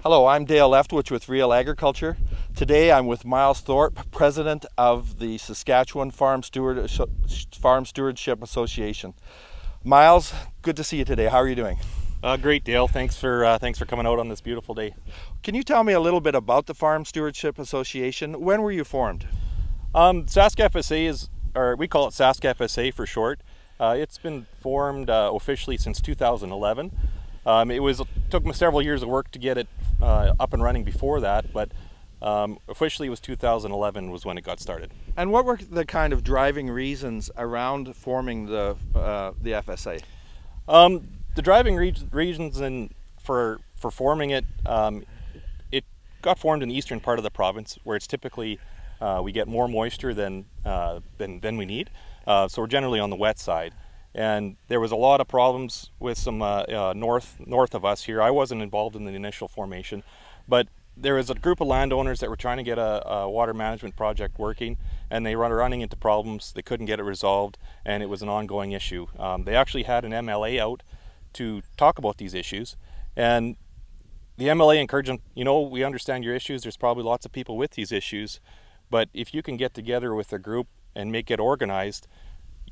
Hello, I'm Dale Leftwich with RealAgriculture. Today I'm with Myles Thorpe, President of the Saskatchewan Farm Stewardship Association. Myles, good to see you today. How are you doing? Great, Dale. Thanks for coming out on this beautiful day. Can you tell me a little bit about the Farm Stewardship Association? When were you formed? SaskFSA is, or we call it SaskFSA for short. It's been formed officially since 2011. It took me several years of work to get it up and running before that, but officially it was 2011 was when it got started. And what were the kind of driving reasons around forming the FSA? The driving reasons for forming it, it got formed in the eastern part of the province, where it's typically we get more moisture than we need, so we're generally on the wet side. And there was a lot of problems with some north of us here. I wasn't involved in the initial formation, but there was a group of landowners that were trying to get a water management project working, and they were running into problems. They couldn't get it resolved, and it was an ongoing issue. They actually had an MLA out to talk about these issues, and the MLA encouraged them, we understand your issues. There's probably lots of people with these issues, but if you can get together with a group and make it organized,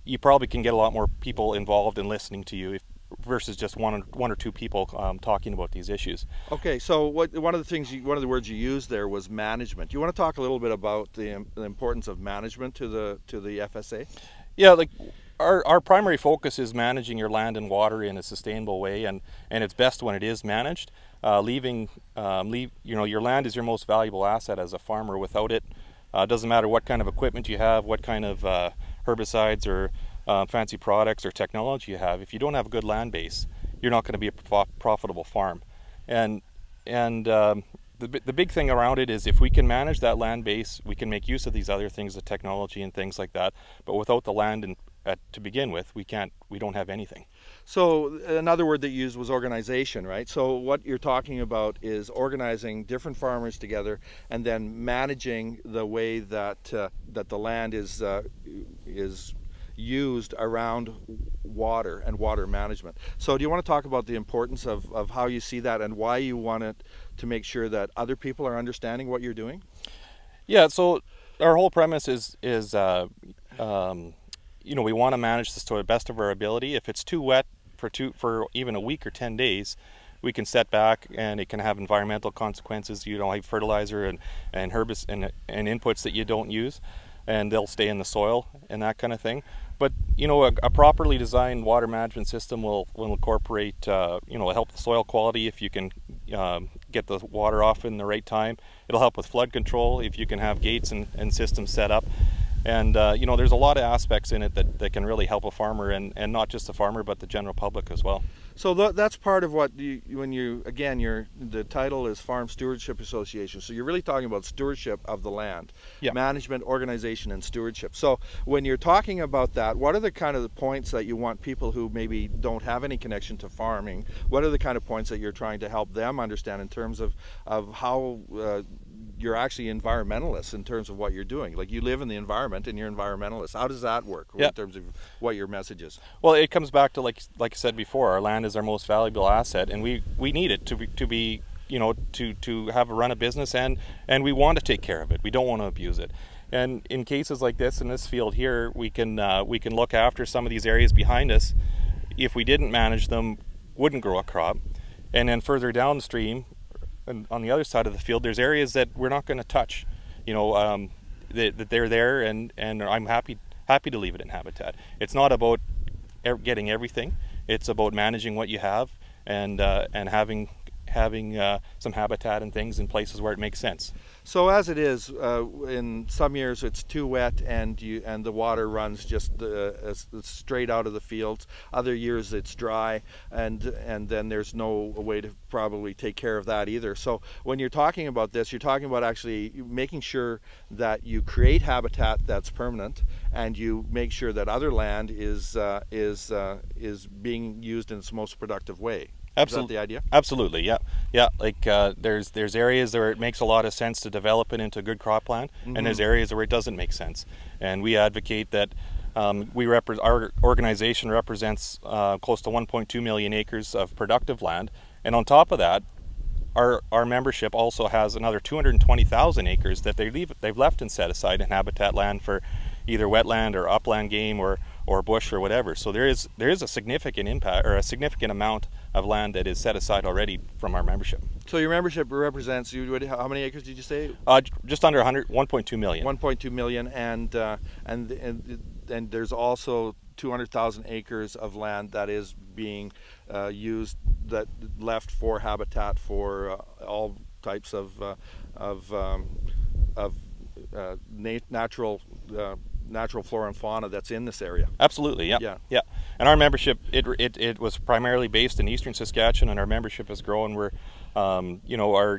you probably can get a lot more people involved in listening to you versus just one or two people talking about these issues. Okay, so one of the words you used there was management. You want to talk a little bit about the importance of management to the FSA? Yeah, like our primary focus is managing your land and water in a sustainable way, and it's best when it is managed. Your land is your most valuable asset as a farmer. Without it, it doesn't matter what kind of equipment you have, what kind of herbicides or fancy products or technology you have. If you don't have a good land base, you're not going to be a profitable farm. And the big thing around it is if we can manage that land base, we can make use of these other things, the technology and things like that. But without the land to begin with, we don't have anything. So another word that you used was organization, right? So what you're talking about is organizing different farmers together and then managing the way that the land is used around water and water management. So do you want to talk about the importance of how you see that and why you want it to make sure that other people are understanding what you're doing? Yeah, so our whole premise is we want to manage this to the best of our ability. If it's too wet for even a week or 10 days, we can set back, and it can have environmental consequences. You don't have fertilizer and herbicides and inputs that you don't use, and they'll stay in the soil and that kind of thing. But a properly designed water management system will incorporate help the soil quality if you can get the water off in the right time. It'll help with flood control if you can have gates and systems set up. And there's a lot of aspects in it that can really help a farmer, and not just the farmer but the general public as well. So that's part of what the title is Farm Stewardship Association. So you're really talking about stewardship of the land, yeah. Management, organization, and stewardship. So when you're talking about that, what are the kind of the points that you want people who maybe don't have any connection to farming? What are the kind of points that you're trying to help them understand in terms of how you're actually environmentalists in terms of what you're doing? Like, you live in the environment and you're environmentalists. How does that work in terms of what your message is? Well, it comes back to like I said before, our land is our most valuable asset, and we need it to have a run a business, and we want to take care of it. We don't want to abuse it. And in cases like this, in this field here, we can look after some of these areas behind us. If we didn't manage them, wouldn't grow a crop. And then further downstream, and on the other side of the field, there's areas that we're not going to touch. That they're there, and I'm happy to leave it in habitat. It's not about getting everything. It's about managing what you have and having some habitat and things in places where it makes sense. So as it is, in some years it's too wet and the water runs just straight out of the fields. Other years it's dry, and then there's no way to probably take care of that either. So when you're talking about this, you're talking about actually making sure that you create habitat that's permanent, and you make sure that other land is being used in its most productive way. Absolutely. Is that the idea? Absolutely, yeah. Like there's areas where it makes a lot of sense to develop it into a good cropland, and there's areas where it doesn't make sense. And we advocate that our organization represents close to 1.2 million acres of productive land, and on top of that, our membership also has another 220,000 acres that they've left and set aside in habitat land for either wetland or upland game or bush or whatever. So there is a significant impact, or a significant amount of land that is set aside already from our membership. So your membership represents, how many acres did you say? Just under 1.2 million. 1.2 million, and there's also 200,000 acres of land that is being used, that left for habitat for all types of natural flora and fauna that's in this area. Absolutely, yeah. And our membership, it was primarily based in eastern Saskatchewan, and our membership has grown. We're, you know,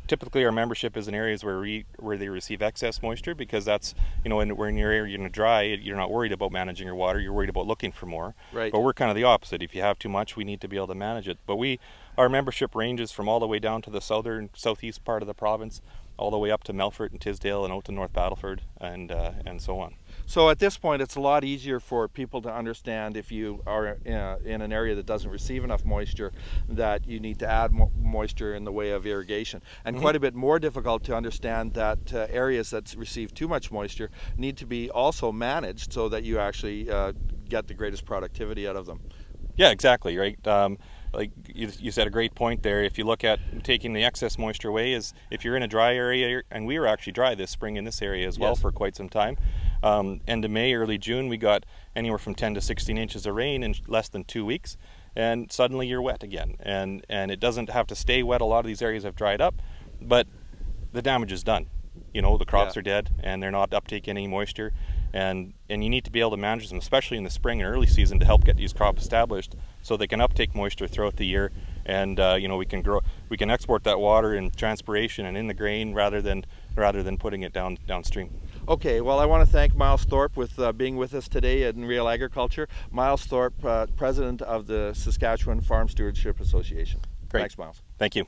typically our membership is in areas where they receive excess moisture, because that's, you know, when your area is dry, you're not worried about managing your water. You're worried about looking for more. Right. But we're kind of the opposite. If you have too much, we need to be able to manage it. But our membership ranges from all the way down to the southeast part of the province, all the way up to Melfort and Tisdale and out to North Battleford and so on. So at this point, it's a lot easier for people to understand, if you are in an area that doesn't receive enough moisture, that you need to add moisture in the way of irrigation. And quite a bit more difficult to understand that areas that receive too much moisture need to be also managed so that you actually get the greatest productivity out of them. Yeah, exactly, right. Like you said a great point there. If you look at taking the excess moisture away, is if you're in a dry area, and we were actually dry this spring in this area as well for quite some time. End of May, early June, we got anywhere from 10 to 16 inches of rain in less than 2 weeks, and suddenly you're wet again. And it doesn't have to stay wet. A lot of these areas have dried up, but the damage is done. You know, the crops are dead, and they're not uptaking any moisture, and you need to be able to manage them, especially in the spring and early season, to help get these crops established so they can uptake moisture throughout the year, and you know, we can export that water in transpiration and in the grain rather than putting it downstream. Okay, well, I want to thank Myles Thorpe with being with us today in Real Agriculture. Myles Thorpe, President of the Saskatchewan Farm Stewardship Association. Great. Thanks, Myles. Thank you.